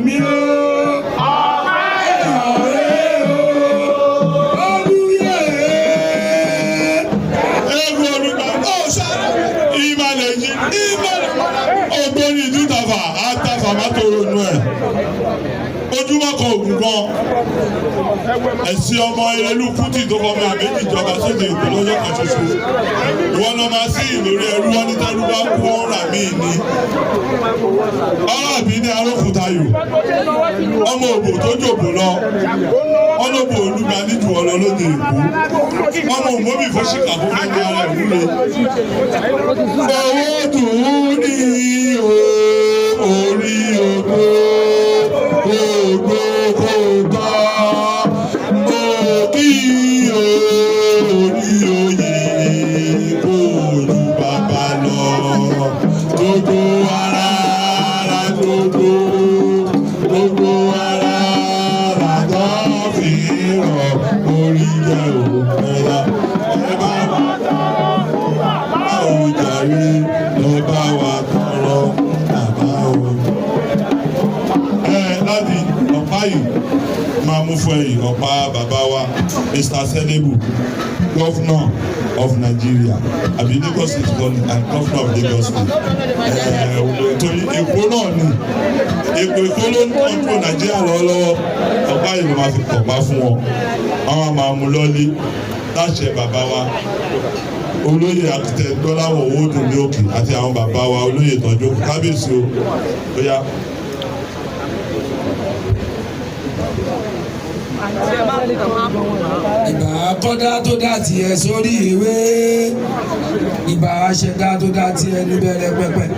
mi o. Ògbóni ìdútàfà àtàfà má tó ronú ẹ̀. Ojúmọ́ kan ògùn gan. Ẹ̀sìn ọmọ Ìrẹ̀lú Kútì tó fọmọ àbẹ́jì ìjọba sóde Èkó lọ́jọ́ kan ṣoṣo. Ìwọ náà máa sí ìlórí ẹrú wọn ní tẹ́lú bá kú wọn rà mí ní. Ọlọ́ọ̀bí ní Arókùtayò. Ọmọ òbò tó jòbò lọ. Ọlọ́bù olúga níjù ọlọ lóde Èkó. Ọmọ òmóbì fún ṣìkà fún mi ara ìwúre. Owó dùn ún ní orí ògbó. Ògbó kò gbọ́. Mo kí orí oyè kò lù bàbá lọ. Gbogbo ara gbogbo ara tó fi rọ̀ orí jẹ́ òpẹ́lá. Ẹ bá wa tọrọ bàbá òjàre, ẹ bá wa tọrọ bàbá òjàre. Láti ọ̀pá yìí máa mú fún ẹ̀yìn ọ̀pá bàbá wa Mr. Selebu, Governor of Nigeria, àbí Lagos State Governor and Governor of Lagos State. Torí Èkó náà ni Èkó ló ń kọ́ńtró Nàìjíríà lọ́wọ́lọ́wọ́. Ọ̀pá yìí ló máa fi pọ̀pá fún wọn. Àwọn máa mú lọ́lé láṣẹ bàbá wa olóyè àkìtẹ Gbọ́láwọ̀ Owódùn ní òkè àti àwọn bàbá wa olóyè tọ́jú kábíyèsí o. Bóyá ìbà kọ́dá tó dá tiẹ̀ sórí ìwé, ìbà aṣẹ̀dá tó dá tiẹ̀ níbẹ̀rẹ̀ pẹ̀pẹ̀,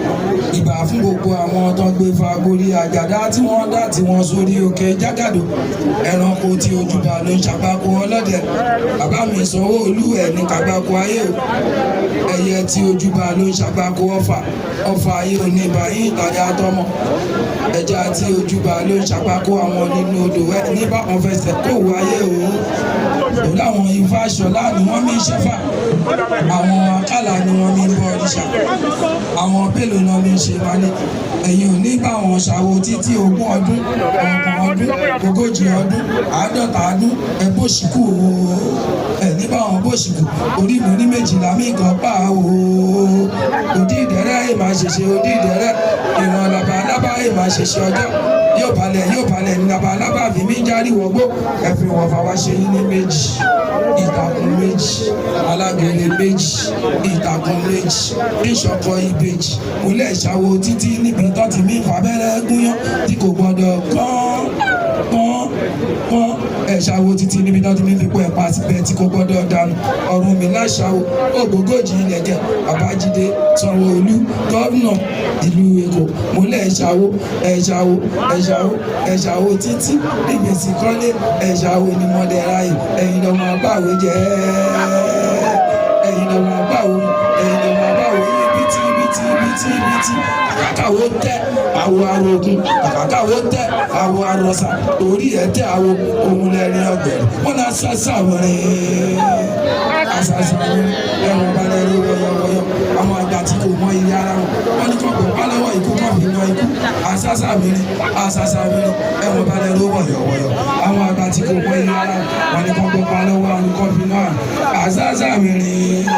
ìbà fún gbogbo àwọn tó gbé fagbórí àjàdá tí wọ́n dá tí wọ́n sórí òkè jágàdo, ẹranko tí ojúbà ló ń ṣàgbákò ọlọ́dẹ, bàbá mi Sanwó-Olú ẹ̀ ní kàgbákò ayé o, ẹyẹ tí ojúbà ló ń ṣàgbákò ọfà, ọfà ayé ò ní ìbàyín ìtajà tọmọ, ẹja tí ojúbà ló ń ṣàgbákò àwọn nínú odò ẹ níbà wọn fẹsẹ̀ kó wáyé o. Òun láwọn Ifá Ṣọlá ni wọ́n mi ń ṣẹ́fà, àwọn Akálà ni wọ́n mi ń bọ òrìṣà, àwọn Bélò náà mi ń ṣe wálé. Ẹ̀yin ò ní bá wọn ṣàwo títí 20 ọdún, 30 ọdún, 40 ọdún, 50 ọdún, ẹ bó ṣìkú o. Ẹ ní bá wọn bó ṣìkú, orí mi ní 12 mi gan pa o. Òdì ìdẹ̀rẹ̀ ẹ̀ máa ṣẹ̀ṣẹ̀ òdì ìdẹ̀rẹ̀, ìran labalábá ẹ̀ máa ṣẹ̀ṣẹ̀ ọjọ́. Yóò balẹ̀ ní labalábá fi mí járí wọgbó, ẹ fi wọn fà wá ṣe yín ní méjì, ìtàkùn méjì, alágẹ̀lẹ̀ méjì, ìtàkùn méjì, ìṣọ̀kọ ìbejì, múlẹ̀ ìṣàwó títí níbi tó ti mí fàbẹ́rẹ́ gúnyán tí kò gbọdọ̀ kán ẹ̀ṣàwó títí níbi tó ti mí fi pọ̀ ẹ̀pá síbẹ̀ tí kò gbọdọ̀ dànù. Ọ̀run mi láṣàwó ògbógójì ilẹ̀kẹ̀ Babájídé Sanwó-Olú gọ́vnà ìlú Èkó, múlẹ̀ ẹ̀ṣàwó títí nígbèsí kọ́lé ẹ̀ṣàwó ni mọ̀dẹ̀ra yìí. Ẹ̀yin lọ́mọ báwo jẹ́ ẹ̀yin lọ́mọ báwo yìí bìtì àkàkàwó tẹ àwọ arogun àkàkàwó tẹ àwọ arọsà orí ẹ tẹ àwọ ohun lẹrin ọgbẹrẹ wọn náà sàṣà wẹrẹ ẹwọn balẹ̀ rí wọyọwọyọ àwọn àgbà tí kò mọ iye ara wọn ní kọkọ pálọwọ ikú kan fi yan ikú àṣàṣà mìíràn ẹwọn balẹ̀ rí wọyọwọyọ àwọn àgbà tí kò mọ iye ara wọn ní kọkọ pálọwọ ikú kan fi yan àṣàṣà mìíràn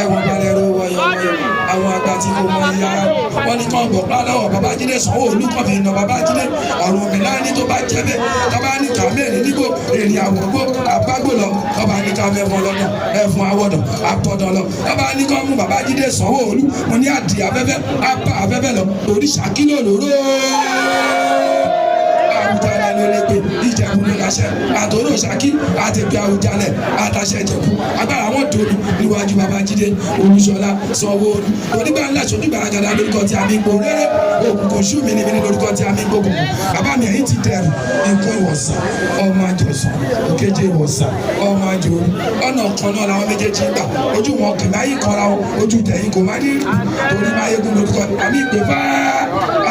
ẹwọn balẹ̀ rí wọyọwọyọ àwọn àgbà tí kò mọ iye ara wọn ní kọkọ pálọwọ Babájídé Sanwó-Olú kan fi yan Babájídé ọ̀run mi láàánú tó bá jẹ́ bẹ́ẹ̀ tọ́ba ní kàmẹ́rin nígbò èrè àwògbò àbágbò lọ tọ́ba ní kàmẹ́fọn lọ́nà ẹ̀fọn àwọ̀dọ̀ àpọ̀dọ̀ lọ tọ́ba ní kọ́ mú Babájídé Sanwó-Olú mo ní àdì afẹ́fẹ́ apá afẹ́fẹ́ lọ òrìṣà kílò lóró Àwùjalẹ̀ ló lè pè Ìjẹ̀bú ló láṣẹ àtòrò Ṣakí àtẹ̀gbẹ́ Àwùjalẹ̀ àtàṣẹ Ìjẹ̀bú agbára wọn dòdò níwájú Babájídé Olúṣọlá Sanwó-Olú onígbà ńlá ṣonígbà àgàdà lórúkọ tí a mi gbó rere òkùnkùn ṣú mi níbi lórúkọ tí a mi gbógun bàbá mi ẹ̀yìn ti dẹrù nǹkan ìwọ̀sàn ọmọ àjọsàn òkèjì ìwọ̀sàn ọmọ àjòrú ọ̀nà kan náà làwọn méjèèjì gbà ojú wọn kì máa yí kanra wọn ojú tẹ̀yìn kò má ní torí máa yegun lórúkọ àmì ìpè fáá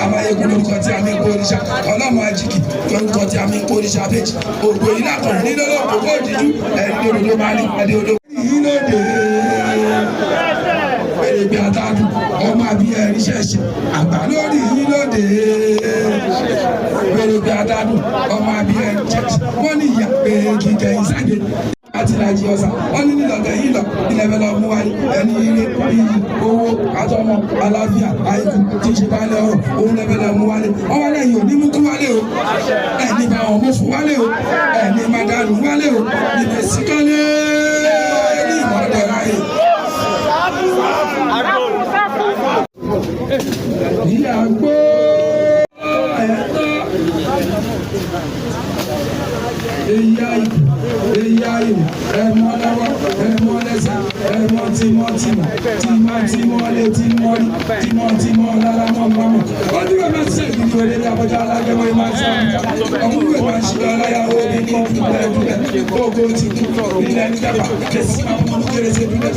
àmà yegun lórúkọ tí a mi gbó oríṣà ọlọ́mọ àjìkì lórúkọ tí a mi gbó oríṣà méjì ògbò yìí lákọ̀ọ́ nílò lọ́kọ̀ọ́ kó òdìjú ẹ̀ẹ́dẹ́ òdòdó máa ní adé odò yìí lóde ẹ̀ẹ́dẹ́gbẹ́ àtàdù ọmọ àbí ẹ̀rí níṣẹ̀ṣe àgbà lórí yín lóde pèrèpè àdádùn ọmọ abiyẹ jẹ́jì wọ́n ní ìyá pé kíkẹ́ ìsáde àti ìlàjì ọ̀sà wọ́n ní nílọ̀tẹ̀ yìí lọ ilẹ̀ fẹ́ lọ mú wáyé ẹni ire iyì owó àtọmọ àlàáfíà àìkú tí ṣe bá lẹ ọ̀rọ̀ òun lẹ́fẹ́ lọ mú wálé wọ́n wálé yìí ò ní mú kú wálé o ẹni bá wọn mú fún wálé o ẹni má dànù wálé o ìbẹ̀ síkọ́lé ní ìmọ̀lẹ́ ráyè. ìyàgbó ẹ̀tọ́ èyí ayò ẹ̀mọ́ lọ́wọ́ ẹ̀mọ́ lẹ́sẹ̀ ẹ̀mọ́ tímọ́tímọ́ tímọ́tímọ́ lé tímọ́rí tímọ́tímọ́ lálámọ́ mọ́mọ́ wọ́n ti wọ́n máa ṣe ìdílé wẹ̀lẹ́ ní abọ́jà alágẹ̀wé máa ṣe ọmọlúwẹ̀ máa ṣe ọláyàwó ní dúpẹ́ kókó ti kú nílẹ̀ ní dábà kẹsì máa fún ọdún kérésì dúpẹ́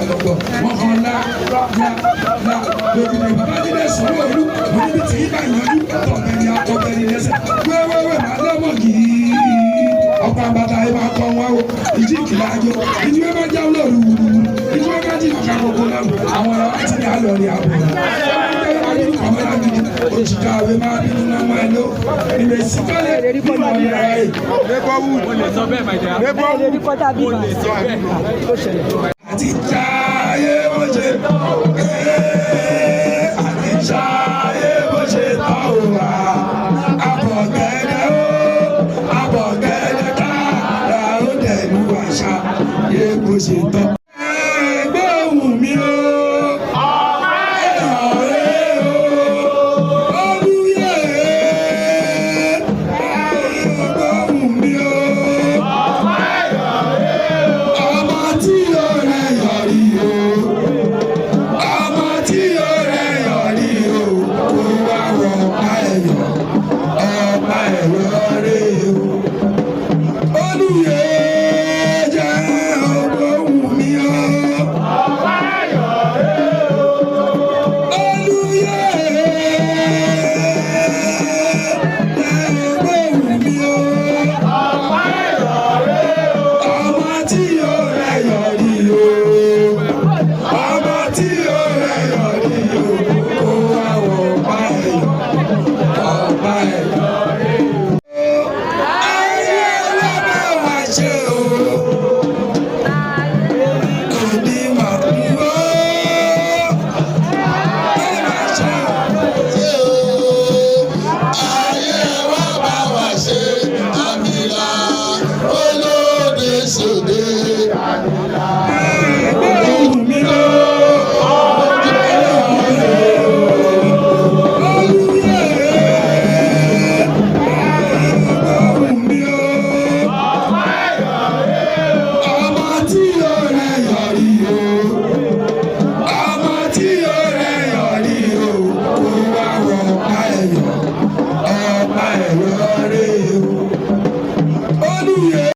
àlọ́gbọ̀ mọ́kànlá lójúmọ̀ bàbá nílẹ̀ sọ́wọ́ olú mo níbi tí ibà yanjú tọ̀gbẹ̀ni àtọ̀gbẹ̀ni lẹ́sẹ̀ wẹ́wẹ́wẹ́ máa lọ́mọ gìí ọ̀pọ̀ àbàtà ẹ̀ máa kọ́ wọn o ìdí ìkìlá ajé ìdí wẹ́ẹ́ máa jáwé lóru wúruwúru ìdí wẹ́ẹ́ máa jí ọ̀gá gbogbo lọ́rùn àwọn ọ̀rọ̀ àti ní àlọ́ rí àbọ̀ ọmọ lágbèjì òjìká àwẹ̀ máa bínú lọ́mọ ẹ̀ ló ìrèsì kọ́lé nínú ọ̀rẹ́ rẹ̀ àti jáyé wọ́n ṣe